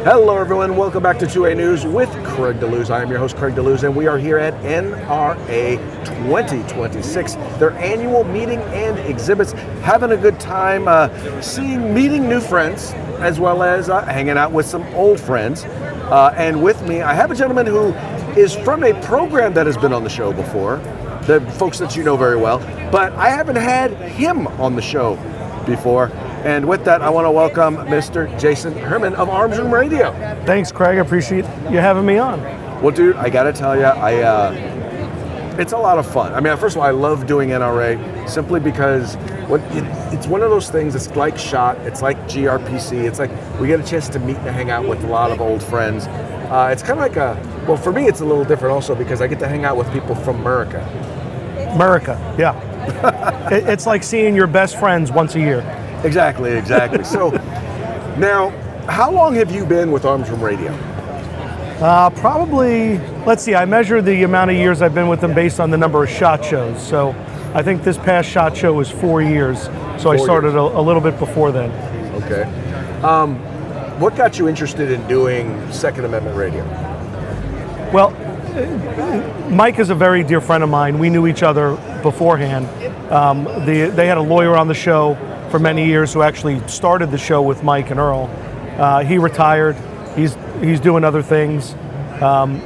Hello everyone, welcome back to 2A News with Craig DeLuz. I am your host, Craig DeLuz, and we are here at NRA 2026, their annual meeting and exhibits, having a good time, meeting new friends, as well as hanging out with some old friends. And with me, I have a gentleman who is from a program that has been on the show before, the folks that you know very well, but I haven't had him on the show before. And with that, I want to welcome Mr. Jason Hermon of Arms Room Radio. Thanks, Craig. I appreciate you having me on. Well, dude, I got to tell you, it's a lot of fun. I mean, first of all, I love doing NRA simply because it's one of those things. It's like SHOT. It's like GRPC. It's like we get a chance to meet and hang out with a lot of old friends. It's kind of like well, for me, it's a little different also because I get to hang out with people from America. Yeah. It's like seeing your best friends once a year. Exactly. So, now, how long have you been with Arms Room Radio? Probably, let's see, I measure the amount of years I've been with them based on the number of SHOT shows. So I think this past SHOT show was 4 years. So I started a little bit before then. Okay. What got you interested in doing Second Amendment radio? Well, Mike is a very dear friend of mine. We knew each other beforehand. They had a lawyer on the show for many years who actually started the show with Mike and Earl. He retired. He's doing other things.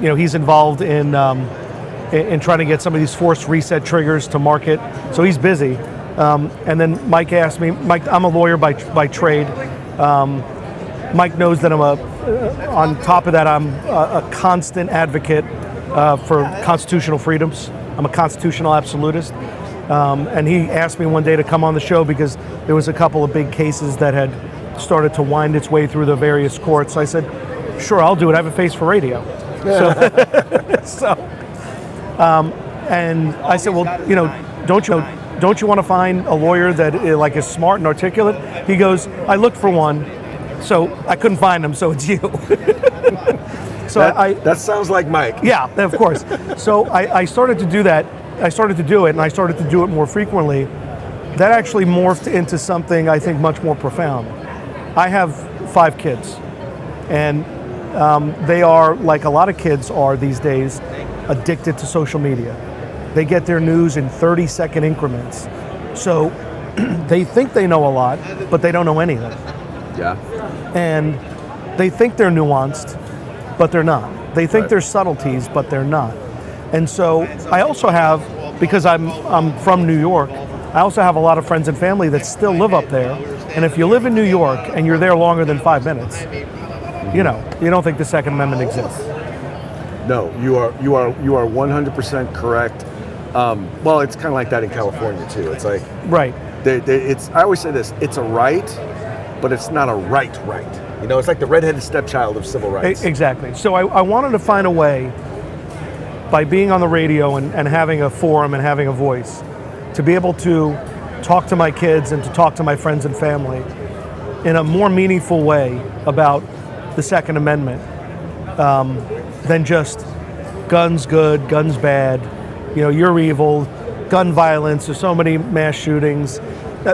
He's involved in trying to get some of these forced reset triggers to market. So he's busy. And then Mike asked me. Mike, I'm a lawyer by trade. Mike knows that on top of that, I'm a constant advocate for constitutional freedoms. I'm a constitutional absolutist. And he asked me one day to come on the show because there was a couple of big cases that had started to wind its way through the various courts. I said, sure, I'll do it. I have a face for radio. And I said, well, don't you want to find a lawyer that is smart and articulate? He goes, I looked for one, so I couldn't find him, so it's you. So that sounds like Mike. Yeah, of course. So I started to do that. I started to do it, and I started to do it more frequently. That actually morphed into something I think much more profound. I have 5 kids, and they are, like a lot of kids are these days, addicted to social media. They get their news in 30-second increments. So they think they know a lot, but they don't know anything. Yeah. And they think they're nuanced, but they're not. They think they're subtleties, but they're not. And so I also have, because I'm from New York, I also have a lot of friends and family that still live up there. And if you live in New York and you're there longer than 5 minutes, you don't think the Second Amendment exists. No, you are 100% correct. Well, it's kind of like that in California too. It's like right. I always say this: it's a right, but it's not a right. It's like the redheaded stepchild of civil rights. Exactly. So I wanted to find a way, by being on the radio and having a forum and having a voice, to be able to talk to my kids and to talk to my friends and family in a more meaningful way about the Second Amendment than just guns good, guns bad, you're evil, gun violence, there's so many mass shootings.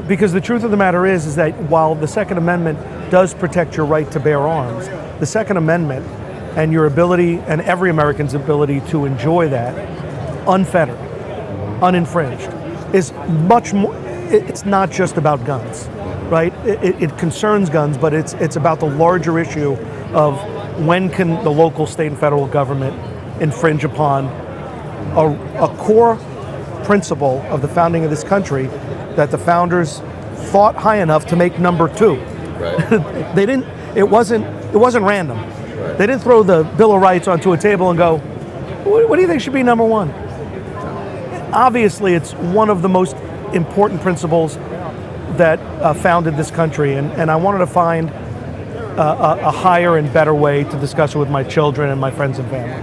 Because the truth of the matter is that while the Second Amendment does protect your right to bear arms, the Second Amendment and your ability, and every American's ability to enjoy that unfettered, uninfringed, is much more. It's not just about guns, right? It concerns guns, but it's about the larger issue of when can the local, state, and federal government infringe upon a core principle of the founding of this country that the founders thought high enough to make number 2. Right. They didn't. It wasn't random. Right. They didn't throw the Bill of Rights onto a table and go, what do you think should be number 1? Obviously, it's one of the most important principles that founded this country, and I wanted to find a higher and better way to discuss it with my children and my friends and family.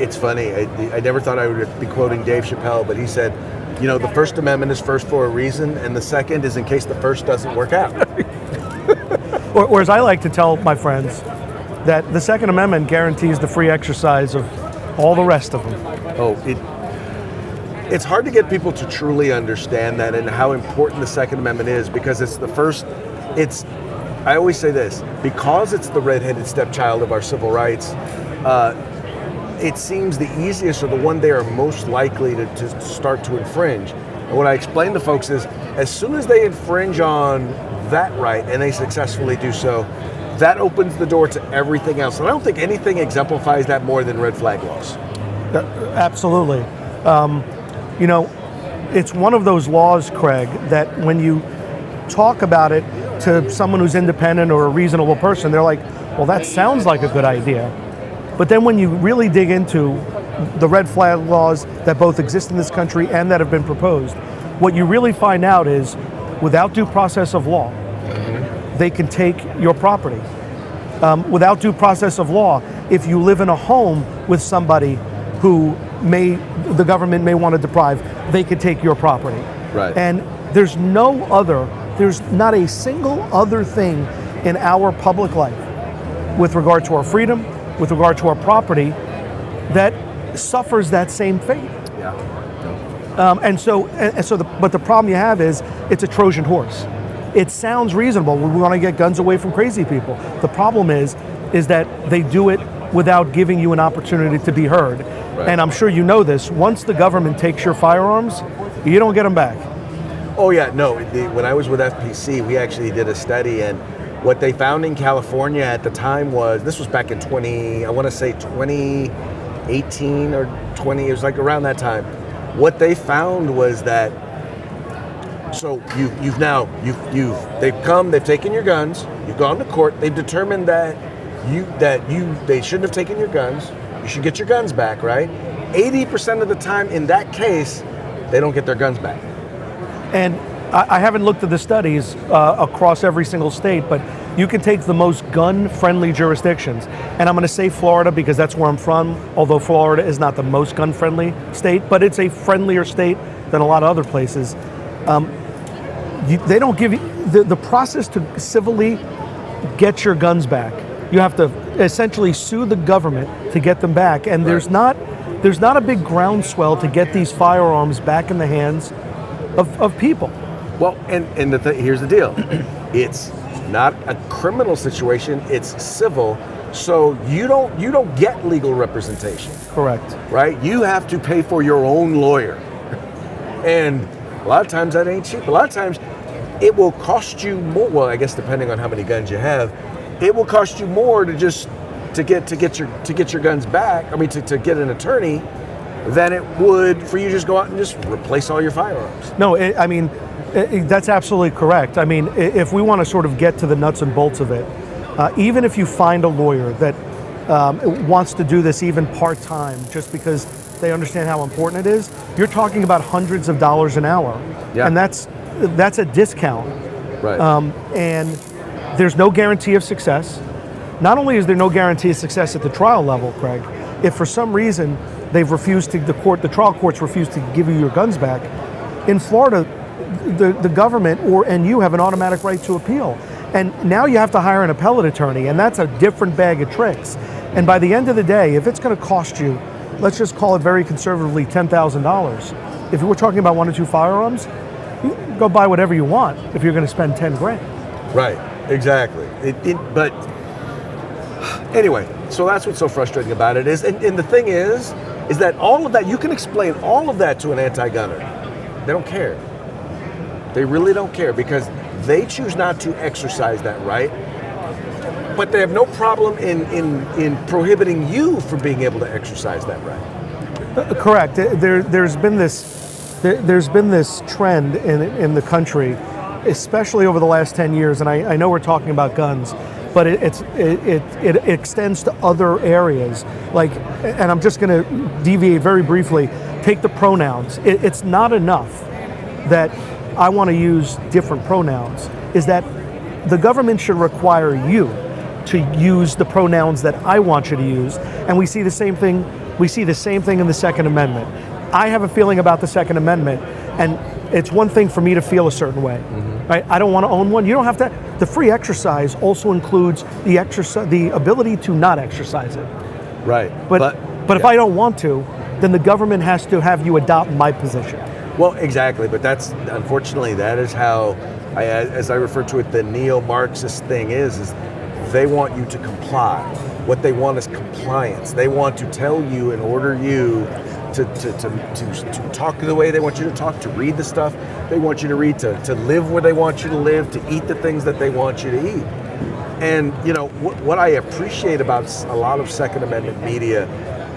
It's funny. I never thought I would be quoting Dave Chappelle, but he said, the First Amendment is first for a reason, and the second is in case the first doesn't work out. or as I like to tell my friends, that the Second Amendment guarantees the free exercise of all the rest of them. Oh, it's hard to get people to truly understand that and how important the Second Amendment is, because it's the first, it's I always say this, because it's the redheaded stepchild of our civil rights, it seems the easiest or the one they are most likely to start to infringe. And what I explain to folks is, as soon as they infringe on that right, and they successfully do so, that opens the door to everything else. And I don't think anything exemplifies that more than red flag laws. Absolutely. You know, it's one of those laws, Craig, that when you talk about it to someone who's independent or a reasonable person, they're like, well, that sounds like a good idea. But then when you really dig into the red flag laws that both exist in this country and that have been proposed, what you really find out is, without due process of law, they can take your property. Without due process of law, if you live in a home with somebody who the government may want to deprive, they could take your property. Right. And there's not a single other thing in our public life with regard to our freedom, with regard to our property, that suffers that same fate. Yeah. But the problem you have is, it's a Trojan horse. It sounds reasonable. We want to get guns away from crazy people. The problem is that they do it without giving you an opportunity to be heard. Right. And I'm sure you know this. Once the government takes your firearms, you don't get them back. Oh yeah, no. When I was with FPC, we actually did a study, and what they found in California at the time was, this was back in 2018 or 20. It was like around that time. What they found was that, so they've taken your guns, you've gone to court, they've determined that they shouldn't have taken your guns, you should get your guns back, right? 80% of the time in that case, they don't get their guns back. And I haven't looked at the studies across every single state, but you can take the most gun-friendly jurisdictions. And I'm going to say Florida because that's where I'm from, although Florida is not the most gun-friendly state, but it's a friendlier state than a lot of other places. They don't give you the process to civilly get your guns back. You have to essentially sue the government to get them back, and there's not a big groundswell to get these firearms back in the hands of people. Well, and here's the deal: it's not a criminal situation; it's civil. So you don't get legal representation. Correct. Right? You have to pay for your own lawyer, and a lot of times that ain't cheap. A lot of times it will cost you more. Well, I guess depending on how many guns you have, it will cost you more to get your guns back. I mean, to get an attorney, than it would for you to just go out and just replace all your firearms. No, that's absolutely correct. I mean, if we want to sort of get to the nuts and bolts of it, even if you find a lawyer that wants to do this even part-time just because they understand how important it is, you're talking about hundreds of dollars an hour. Yeah. And that's a discount. Right. And there's no guarantee of success. Not only is there no guarantee of success at the trial level, Craig, if for some reason the trial courts refuse to give you your guns back, in Florida, the government and you have an automatic right to appeal. And now you have to hire an appellate attorney, and that's a different bag of tricks. And by the end of the day, if it's going to cost you, let's just call it very conservatively, $10,000. If we're talking about 1 or 2 firearms, you can go buy whatever you want if you're going to spend 10 grand. Right, exactly. But anyway, so that's what's so frustrating about it is, and the thing is that all of that, you can explain all of that to an anti-gunner. They don't care. They really don't care because they choose not to exercise that right, but they have no problem in prohibiting you from being able to exercise that right. Correct. There's been this trend in the country, especially over the last 10 years, and I know we're talking about guns, but it extends to other areas. Like, and I'm just going to deviate very briefly. Take the pronouns. It's not enough that I want to use different pronouns. Is that the government should require you to use the pronouns that I want you to use, and we see the same thing. We see the same thing in the Second Amendment. I have a feeling about the Second Amendment, and it's one thing for me to feel a certain way. Mm-hmm. Right? I don't want to own one. You don't have to. The free exercise also includes the ability to not exercise it. Right. But if I don't want to, then the government has to have you adopt my position. Well, exactly. But unfortunately, that is how as I refer to it, the neo-Marxist thing is they want you to comply. What they want is compliance. They want to tell you and order you to talk the way they want you to talk, to read the stuff they want you to read, to live where they want you to live, to eat the things that they want you to eat. And what I appreciate about a lot of Second Amendment media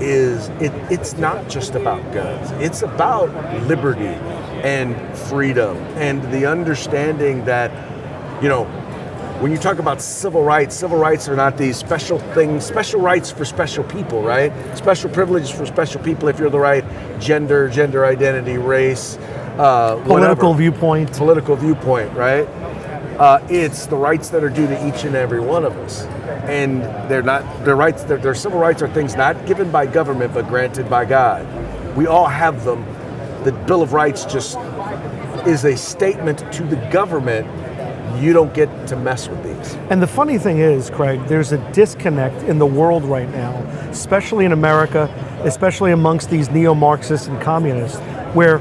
is it's not just about guns. It's about liberty and freedom and the understanding that, when you talk about civil rights are not these special things, special rights for special people, right? Special privileges for special people if you're the right gender identity, race, political viewpoint, right? It's the rights that are due to each and every one of us, and their civil rights are things not given by government but granted by God. We all have them. The Bill of Rights just is a statement to the government. You don't get to mess with these. And the funny thing is, Craig, there's a disconnect in the world right now, especially in America, especially amongst these neo-Marxists and communists, where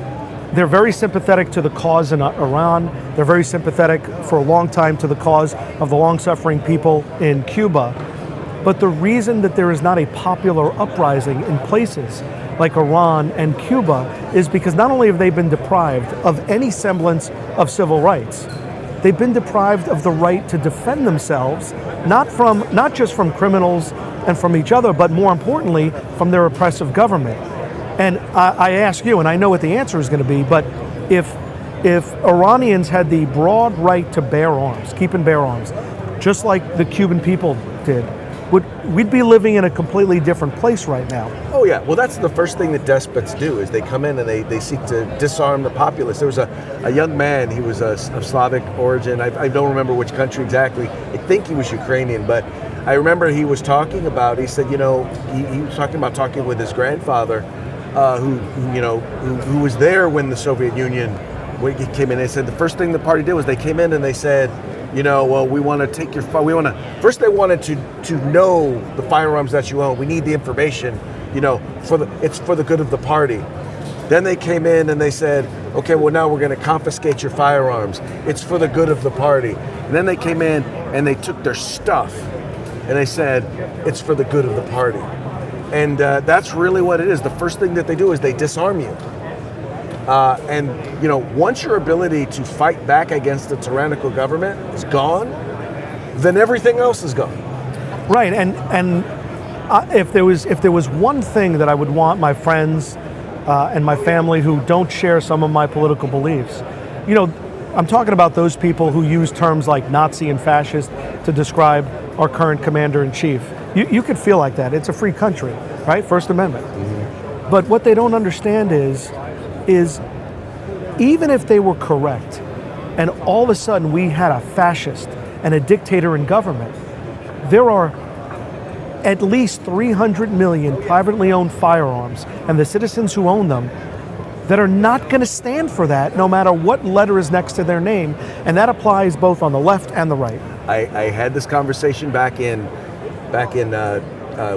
they're very sympathetic to the cause in Iran. They're very sympathetic for a long time to the cause of the long-suffering people in Cuba. But the reason that there is not a popular uprising in places like Iran and Cuba is because not only have they been deprived of any semblance of civil rights, they've been deprived of the right to defend themselves, not just from criminals and from each other, but more importantly, from their oppressive government. And I ask you, and I know what the answer is going to be, but if Iranians had the broad right to bear arms, keep and bear arms, just like the Cuban people did, we'd be living in a completely different place right now. Oh yeah, well that's the first thing that despots do, is they come in and they seek to disarm the populace. There was a young man, he was of Slavic origin, I don't remember which country exactly, I think he was Ukrainian, but I remember he was talking about, he said, he was talking with his grandfather, who was there when the Soviet Union came in. They said the first thing the party did was they came in and they said, well, we want to take your first they wanted to know the firearms that you own. We need the information, it's for the good of the party. Then they came in and they said, okay, well now we're going to confiscate your firearms. It's for the good of the party. And then they came in and they took their stuff and they said, it's for the good of the party. And that's really what it is. The first thing that they do is they disarm you. Once your ability to fight back against a tyrannical government is gone, then everything else is gone. Right, and if there was one thing that I would want my friends and my family who don't share some of my political beliefs, I'm talking about those people who use terms like Nazi and fascist to describe our current commander-in-chief. You could feel like that. It's a free country, right? First Amendment. Mm-hmm. But what they don't understand is even if they were correct, and all of a sudden we had a fascist and a dictator in government, there are at least 300 million privately owned firearms, and the citizens who own them, that are not going to stand for that, no matter what letter is next to their name, and that applies both on the left and the right. I had this conversation back in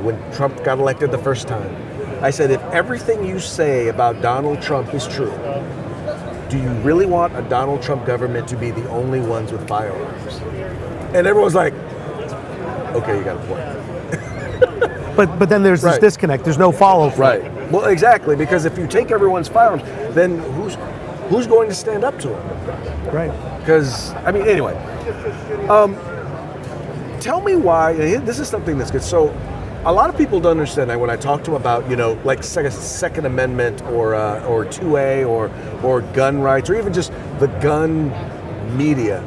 when Trump got elected the first time. I said, if everything you say about Donald Trump is true, do you really want a Donald Trump government to be the only ones with firearms? And everyone's like, okay, you got a point. But then there's this disconnect. There's no follow-through. Right. Well, exactly, because if you take everyone's firearms, then who's going to stand up to them? Right. Because, anyway. Tell me why, this is something that's good. So, a lot of people don't understand that when I talk to them about, like Second Amendment or 2A or gun rights, or even just the gun media.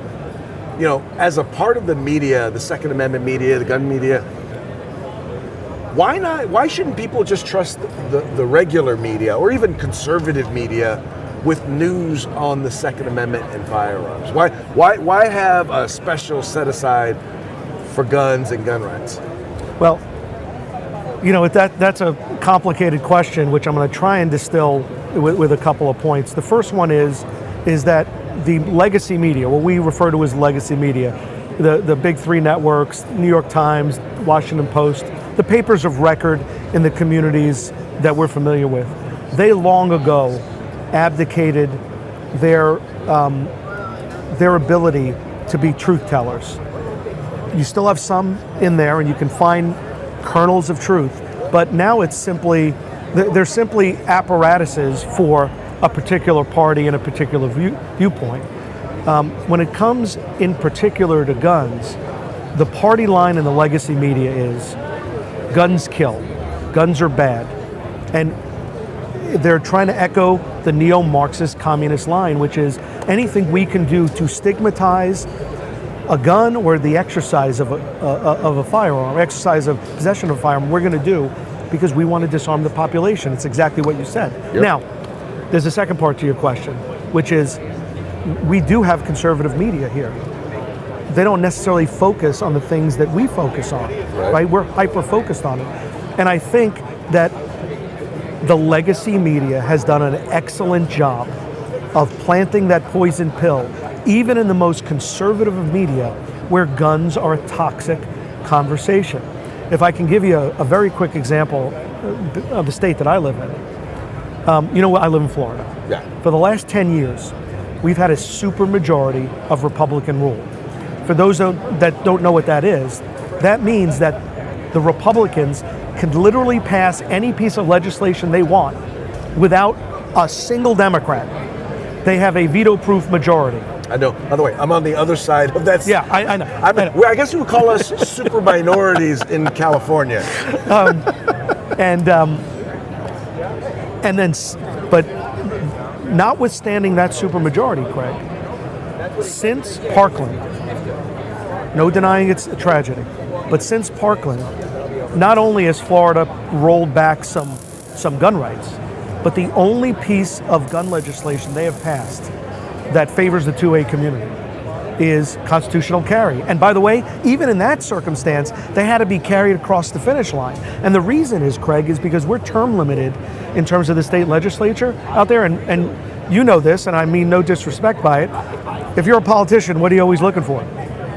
As a part of the media, the Second Amendment media, the gun media, why shouldn't people just trust the regular media or even conservative media with news on the Second Amendment and firearms? Why have a special set aside for guns and gun rights? Well, that's a complicated question, which I'm going to try and distill with a couple of points. The first one is that the legacy media, what we refer to as legacy media, the big three networks, New York Times, Washington Post, the papers of record in the communities that we're familiar with, they long ago abdicated their their ability to be truth tellers. You still have some in there, and you can find kernels of truth, but now it's simply, they're simply apparatuses for a particular party and a particular viewpoint. When it comes in particular to guns, the party line in the legacy media is guns kill, guns are bad, and they're trying to echo the neo-Marxist communist line, which is anything we can do to stigmatize a gun or the exercise of a firearm, exercise of possession of a firearm, we're going to do because we want to disarm the population. It's exactly what you said. Yep. Now, there's a second part to your question, which is we do have conservative media here. They don't necessarily focus on the things that we focus on, right? We're hyper-focused on it. And I think that the legacy media has done an excellent job of planting that poison pill, even in the most conservative of media, where guns are a toxic conversation. If I can give you a very quick example of the state that I live in. You know what, I live in Florida. Yeah. For the last 10 years, we've had a supermajority of Republican rule. For those that don't know what that is, that means that the Republicans can literally pass any piece of legislation they want without a single Democrat. They have a veto-proof majority. I know. By the way, I'm on the other side of that. Yeah, I know. I guess you would call us super minorities in California. But notwithstanding that supermajority, Craig, since Parkland, no denying it's a tragedy, but since Parkland, not only has Florida rolled back some gun rights, but the only piece of gun legislation they have passed that favors the 2A community is constitutional carry. And by the way, even in that circumstance, they had to be carried across the finish line. And the reason is, Craig, is because we're term limited in terms of the state legislature out there. And you know this, and I mean no disrespect by it. If you're a politician, what are you always looking for?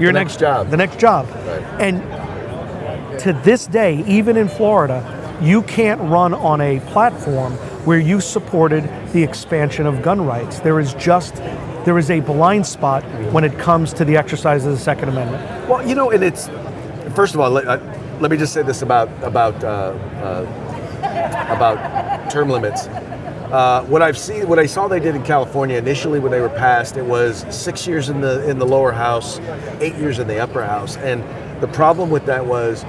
Your next job. The next job. Right. And to this day, even in Florida, you can't run on a platform where you supported the expansion of gun rights. There is a blind spot when it comes to the exercise of the Second Amendment. Well, you know, and it's, first of all, let me just say this about term limits. What I saw they did in California initially when they were passed, it was 6 years in the lower house, 8 years in the upper house, and the problem with that was,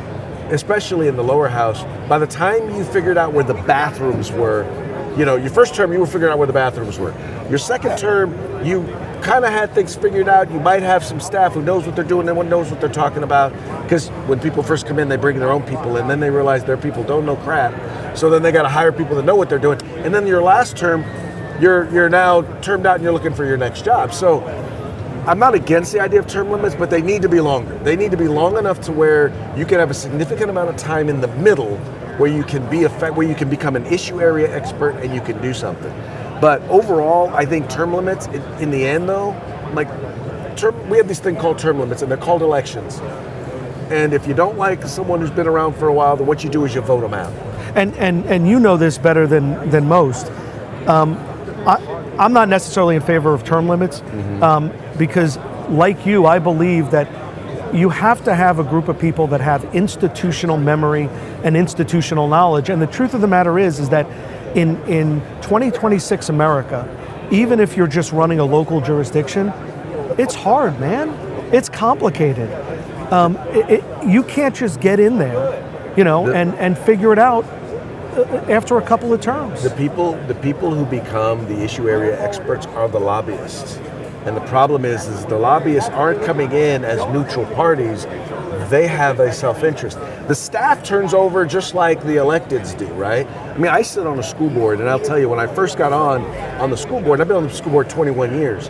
especially in the lower house, by the time you figured out where the bathrooms were, you know, your first term, you were figuring out where the bathrooms were. Your second term, you kind of had things figured out. You might have some staff who knows what they're doing, everyone knows what they're talking about, because when people first come in, they bring their own people in, then they realize their people don't know crap. So then they got to hire people that know what they're doing. And then your last term, you're now termed out and you're looking for your next job. So I'm not against the idea of term limits, but they need to be longer. They need to be long enough to where you can have a significant amount of time in the middle where you can where you can become an issue area expert and you can do something. But overall, I think term limits, in the end though, like we have this thing called term limits, and they're called elections. And if you don't like someone who's been around for a while, then what you do is you vote them out. And you know this better than most. I'm not necessarily in favor of term limits, because like you, I believe that you have to have a group of people that have institutional memory and institutional knowledge. And the truth of the matter is that in 2026 America, even if you're just running a local jurisdiction, it's hard, man. It's complicated. You can't just get in there, you know, and figure it out after a couple of terms. The people who become the issue area experts are the lobbyists. And the problem is the lobbyists aren't coming in as neutral parties. They have a self-interest. The staff turns over just like the electeds do, right? I mean, I sit on a school board, and I'll tell you, when I first got on the school board, I've been on the school board 21 years.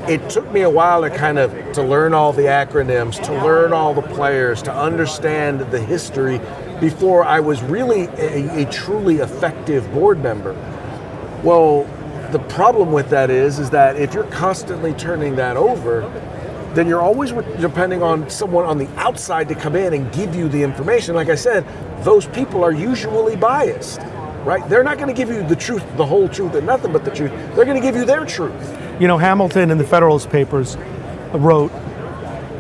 It took me a while to learn all the acronyms, to learn all the players, to understand the history before I was really a truly effective board member. Well, the problem with that is that if you're constantly turning that over, then you're always depending on someone on the outside to come in and give you the information. Like I said, those people are usually biased. right? They're not going to give you the truth, the whole truth, and nothing but the truth. They're going to give you their truth. You know, Hamilton in the Federalist Papers wrote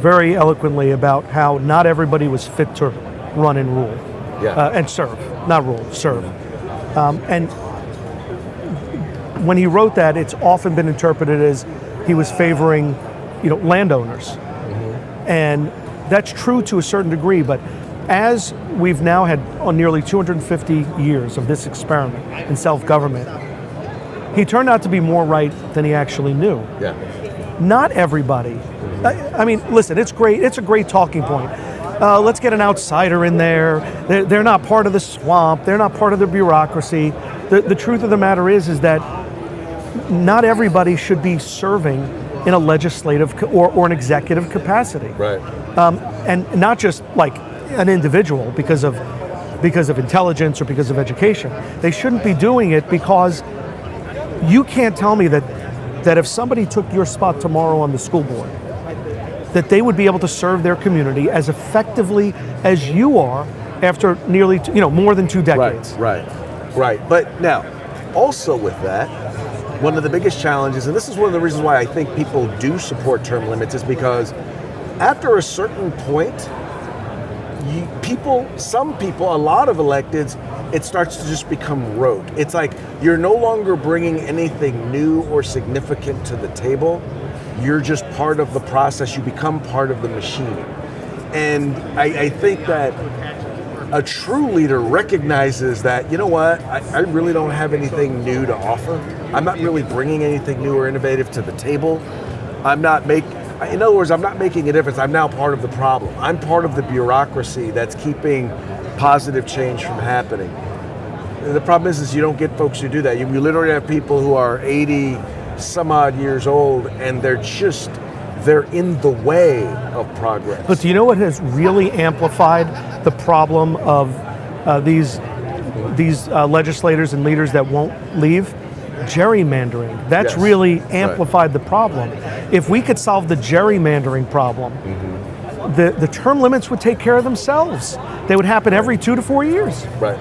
very eloquently about how not everybody was fit to run and rule, and serve, not rule, serve. And when he wrote that, it's often been interpreted as he was favoring, landowners. And that's true to a certain degree, but as we've now had nearly 250 years of this experiment in self-government, he turned out to be more right than he actually knew. Yeah. Not everybody. I mean, listen, it's great. It's a great talking point. Let's get an outsider in there. They're not part of the swamp. They're not part of the bureaucracy. The truth of the matter is that not everybody should be serving in a legislative or an executive capacity. Right. And not just like an individual because of intelligence or because of education. They shouldn't be doing it because you can't tell me that if somebody took your spot tomorrow on the school board, that they would be able to serve their community as effectively as you are after nearly, more than 2 decades. Right. But now, also with that, one of the biggest challenges, and this is one of the reasons why I think people do support term limits, is because after a certain point, some people, a lot of electeds, it starts to just become rote. It's like you're no longer bringing anything new or significant to the table. You're just part of the process. You become part of the machine. And I think that a true leader recognizes that, you know what, I really don't have anything new to offer. I'm not really bringing anything new or innovative to the table. In other words, I'm not making a difference. I'm now part of the problem. I'm part of the bureaucracy that's keeping positive change from happening. And the problem is you don't get folks who do that. You literally have people who are 80 some odd years old and they're in the way of progress. But do you know what has really amplified the problem of these legislators and leaders that won't leave? Gerrymandering. That's really amplified the problem. If we could solve the gerrymandering problem, the term limits would take care of themselves. They would happen every 2 to 4 years. Right.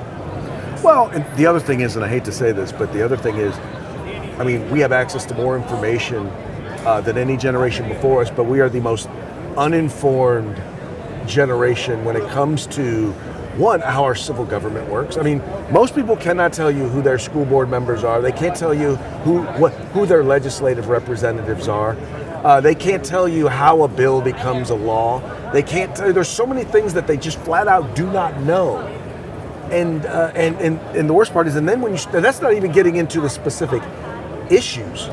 Well, and the other thing is, and I hate to say this, but the other thing is, I mean, we have access to more information than any generation before us, but we are the most uninformed generation when it comes to, one, how our civil government works. I mean, most people cannot tell you who their school board members are. They can't tell you who their legislative representatives are. They can't tell you how a bill becomes a law. They can't tell you. There's so many things that they just flat out do not know. And the worst part is, and then that's not even getting into the specific issues.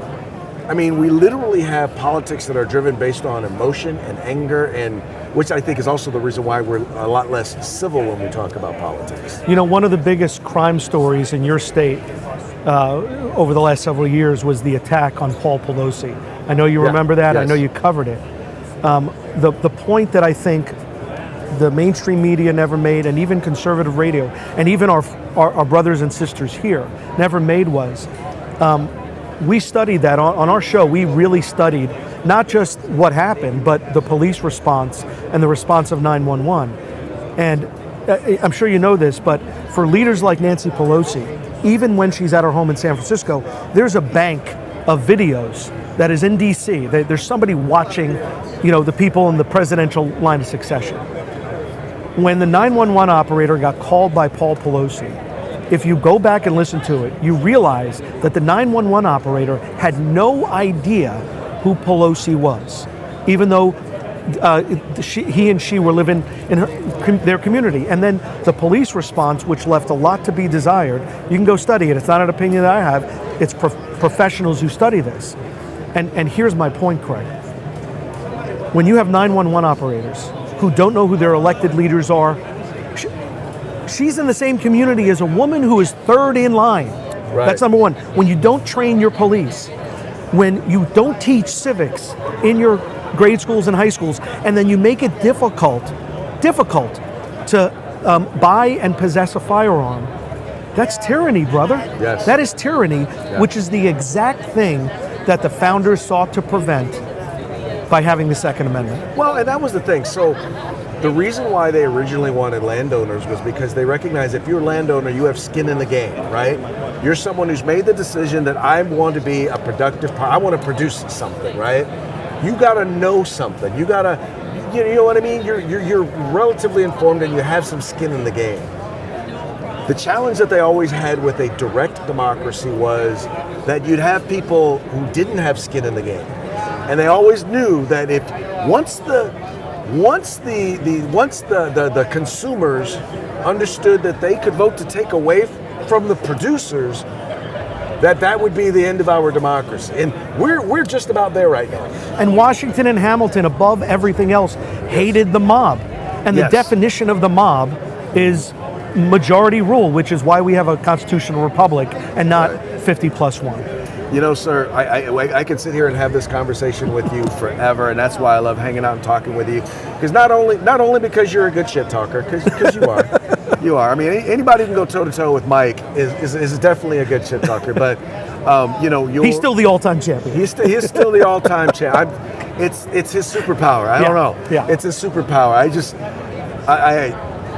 I mean, we literally have politics that are driven based on emotion and anger, and which I think is also the reason why we're a lot less civil when we talk about politics. You know, one of the biggest crime stories in your state over the last several years was the attack on Paul Pelosi. I know you remember that. Yes. I know you covered it. The point that I think the mainstream media never made, and even conservative radio, and even our brothers and sisters here never made was, we studied that on our show. We really studied not just what happened, but the police response and the response of 911. And I'm sure you know this, but for leaders like Nancy Pelosi, even when she's at her home in San Francisco, there's a bank of videos that is in DC. There's somebody watching, the people in the presidential line of succession. When the 911 operator got called by Paul Pelosi, if you go back and listen to it, you realize that the 911 operator had no idea who Pelosi was, even though he and she were living in their community. And then the police response, which left a lot to be desired, you can go study it. It's not an opinion that I have. It's professionals who study this. And here's my point, Craig. When you have 911 operators who don't know who their elected leaders are, she's in the same community as a woman who is third in line. Right. That's number one. When you don't train your police, when you don't teach civics in your grade schools and high schools, and then you make it difficult to buy and possess a firearm, that's tyranny, brother. Yes. That is tyranny, which is the exact thing that the founders sought to prevent by having the Second Amendment. Well, and that was the thing. So, The reason why they originally wanted landowners was because they recognized if you're a landowner, you have skin in the game, right? You're someone who's made the decision that I want to be a productive, I want to produce something, right? You got to know something. You got to, you know what I mean? You're relatively informed and you have some skin in the game. The challenge that they always had with a direct democracy was that you'd have people who didn't have skin in the game. And they always knew that if once the consumers understood that they could vote to take away from the producers, that would be the end of our democracy. And we're just about there right now. And Washington and Hamilton, above everything else, hated the mob. And the definition of the mob is majority rule, which is why we have a constitutional republic and not 50+1. You know, sir, I could sit here and have this conversation with you forever, and that's why I love hanging out and talking with you. Because not only because you're a good shit talker, because you are, you are. I mean, anybody who can go toe to toe with Mike is definitely a good shit talker. But you know, he's still the all-time champion. He is still the all-time champ. It's his superpower. I don't know. Yeah. It's his superpower.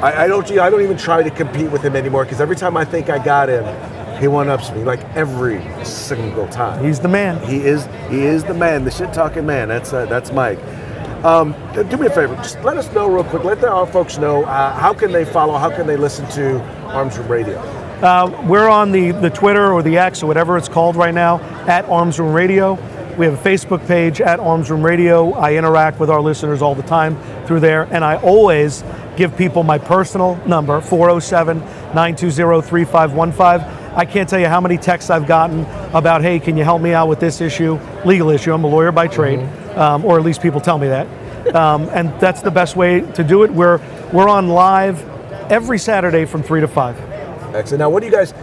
I don't even try to compete with him anymore because every time I think I got him, he one-ups me, like every single time. He's the man. He is the man, the shit-talking man. That's Mike. Do me a favor, just let us know real quick. Let our folks know how can they follow, how can they listen to Arms Room Radio. We're on the Twitter or the X or whatever it's called right now at Arms Room Radio. We have a Facebook page at Arms Room Radio. I interact with our listeners all the time through there, and I always give people my personal number, 407-920-3515. I can't tell you how many texts I've gotten about, hey, can you help me out with this issue, legal issue. I'm a lawyer by trade, or at least people tell me that. And that's the best way to do it. We're on live every Saturday from 3 to 5. Excellent. Now, what are you guys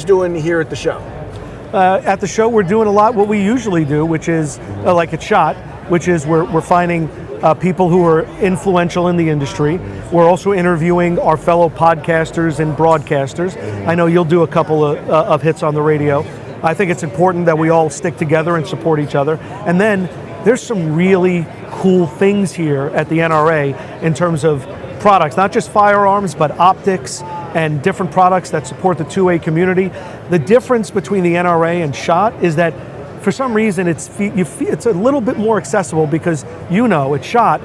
doing here at the show? At the show, we're doing a lot what we usually do, which is like it's shot, which is we're finding people who are influential in the industry. We're also interviewing our fellow podcasters and broadcasters. I know you'll do a couple of hits on the radio. I think it's important that we all stick together and support each other. And then there's some really cool things here at the NRA in terms of products, not just firearms, but optics and different products that support the 2A community. The difference between the NRA and SHOT is that for some reason it's a little bit more accessible because it's SHOT.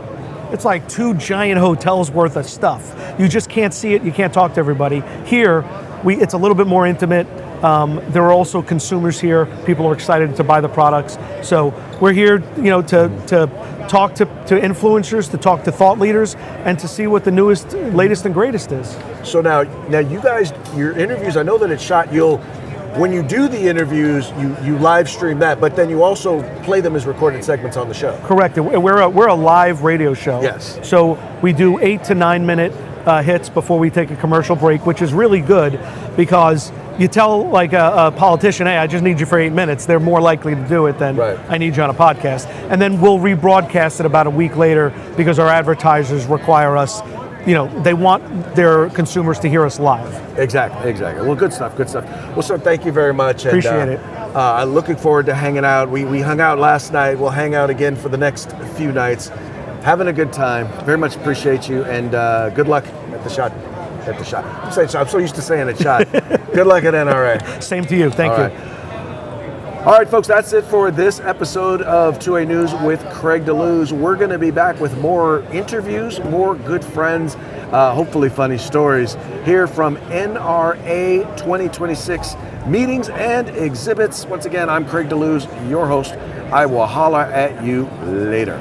It's like 2 giant hotels worth of stuff. You just can't see it. You can't talk to everybody. Here, it's a little bit more intimate. There are also consumers here. People are excited to buy the products. So we're here, to talk to influencers, to talk to thought leaders, and to see what the newest, latest, and greatest is. So now you guys, your interviews, I know that it's shot. When you do the interviews, you live stream that, but then you also play them as recorded segments on the show. Correct. We're a live radio show. Yes. So we do 8 to 9 minute hits before we take a commercial break, which is really good because you tell like a politician, hey, I just need you for 8 minutes. They're more likely to do it than I need you on a podcast. And then we'll rebroadcast it about a week later because our advertisers require us. They want their consumers to hear us live. Exactly. Well, good stuff. Well, sir, thank you very much. Appreciate it. I'm looking forward to hanging out. We hung out last night. We'll hang out again for the next few nights. Having a good time. Very much appreciate you, and good luck at the shot. I'm so used to saying it, shot. Good luck at NRA. Same to you. Thank you. All right, folks, that's it for this episode of 2A News with Craig DeLuz. We're going to be back with more interviews, more good friends, hopefully funny stories here from NRA 2026 meetings and exhibits. Once again, I'm Craig DeLuz, your host. I will holler at you later.